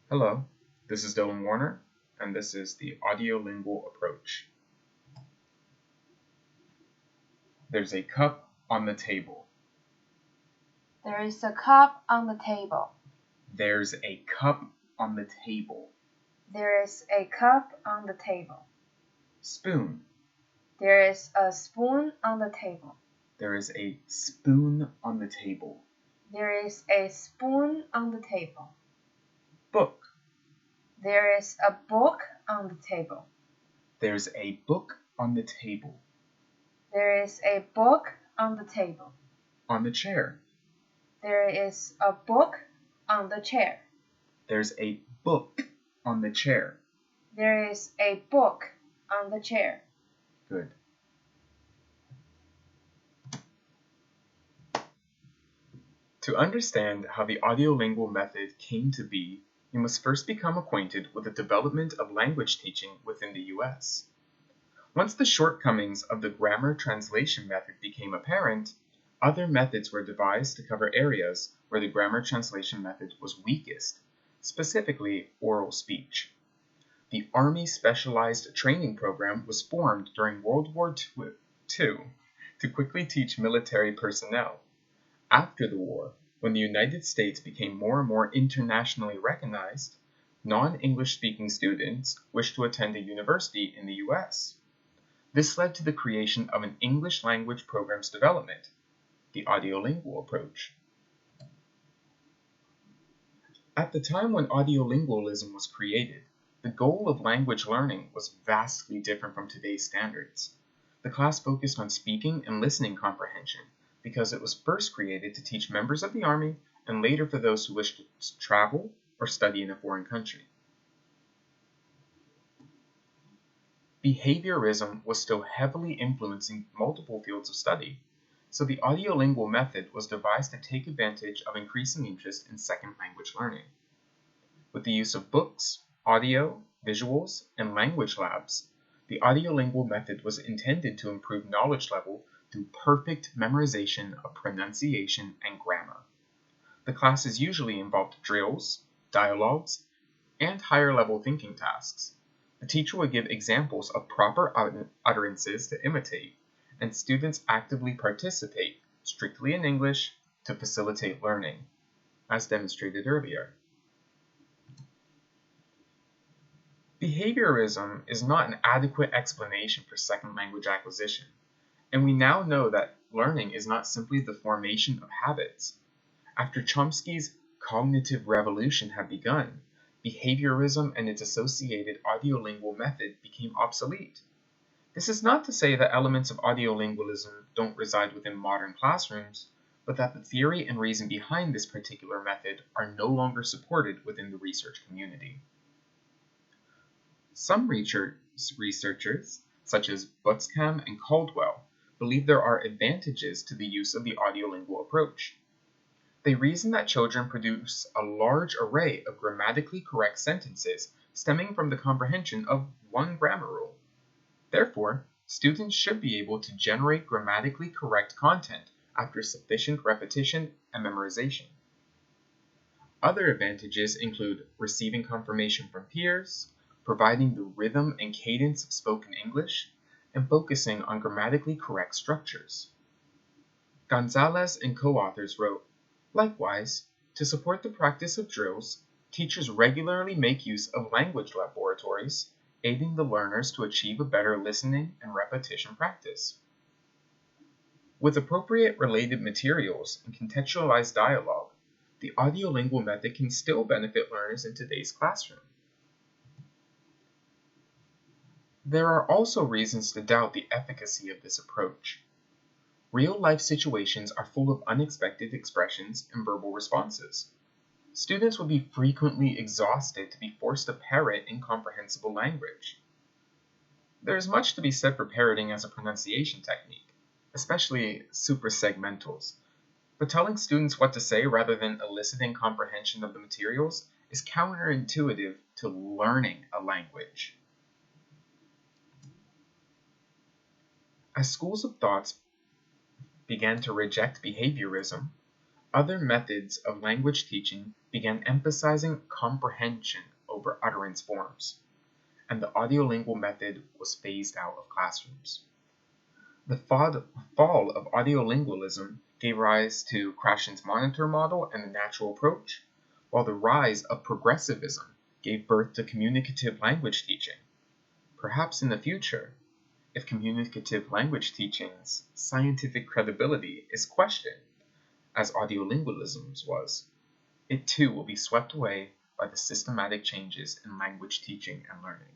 Hello, this is Dylan Warner, and this is the Audiolingual Approach. There's a cup on the table. There is a cup on the table. There's a cup on the table. There is a cup on the table. Spoon. There is a spoon on the table. There is a spoon on the table. There is a spoon on the table. Book. There is a book on the table. There's a book on the table. There is a book on the table. On the chair. There is a book on the chair. There's a book on the chair. There is a book on the chair. Good. To understand how the audiolingual method came to be, you must first become acquainted with the development of language teaching within the US. Once the shortcomings of the grammar translation method became apparent, other methods were devised to cover areas where the grammar translation method was weakest, specifically oral speech. The Army Specialized Training Program was formed during World War II to quickly teach military personnel. After the war, when the United States became more and more internationally recognized, non-English speaking students wished to attend a university in the US. This led to the creation of an English language program's development, the audiolingual approach. At the time when audiolingualism was created, the goal of language learning was vastly different from today's standards. The class focused on speaking and listening comprehension because it was first created to teach members of the Army and later for those who wished to travel or study in a foreign country. Behaviorism was still heavily influencing multiple fields of study, so the audiolingual method was devised to take advantage of increasing interest in second language learning. With the use of books, audio, visuals, and language labs, the audiolingual method was intended to improve knowledge level through perfect memorization of pronunciation and grammar. The classes usually involved drills, dialogues, and higher-level thinking tasks. The teacher would give examples of proper utterances to imitate, and students actively participate, strictly in English, to facilitate learning, as demonstrated earlier. Behaviorism is not an adequate explanation for second language acquisition, and we now know that learning is not simply the formation of habits. After Chomsky's cognitive revolution had begun, behaviorism and its associated audiolingual method became obsolete. This is not to say that elements of audiolingualism don't reside within modern classrooms, but that the theory and reason behind this particular method are no longer supported within the research community. Some researchers, such as Buxbaum and Caldwell, believe there are advantages to the use of the audiolingual approach. They reason that children produce a large array of grammatically correct sentences stemming from the comprehension of one grammar rule. Therefore, students should be able to generate grammatically correct content after sufficient repetition and memorization. Other advantages include receiving confirmation from peers, providing the rhythm and cadence of spoken English, and focusing on grammatically correct structures. Gonzalez and co-authors wrote, "Likewise, to support the practice of drills, teachers regularly make use of language laboratories, aiding the learners to achieve a better listening and repetition practice. With appropriate related materials and contextualized dialogue, the audiolingual method can still benefit learners in today's classroom." There are also reasons to doubt the efficacy of this approach. Real-life situations are full of unexpected expressions and verbal responses. Students would be frequently exhausted to be forced to parrot incomprehensible language. There is much to be said for parroting as a pronunciation technique, especially suprasegmentals, but telling students what to say rather than eliciting comprehension of the materials is counterintuitive to learning a language. As schools of thought began to reject behaviorism, Other methods of language teaching began emphasizing comprehension over utterance forms, and the audiolingual method was phased out of classrooms. The fall of audiolingualism gave rise to Krashen's monitor model and the natural approach, while the rise of progressivism gave birth to communicative language teaching. Perhaps in the future, if communicative language teaching's scientific credibility is questioned, as audiolingualism was, it too will be swept away by the systematic changes in language teaching and learning.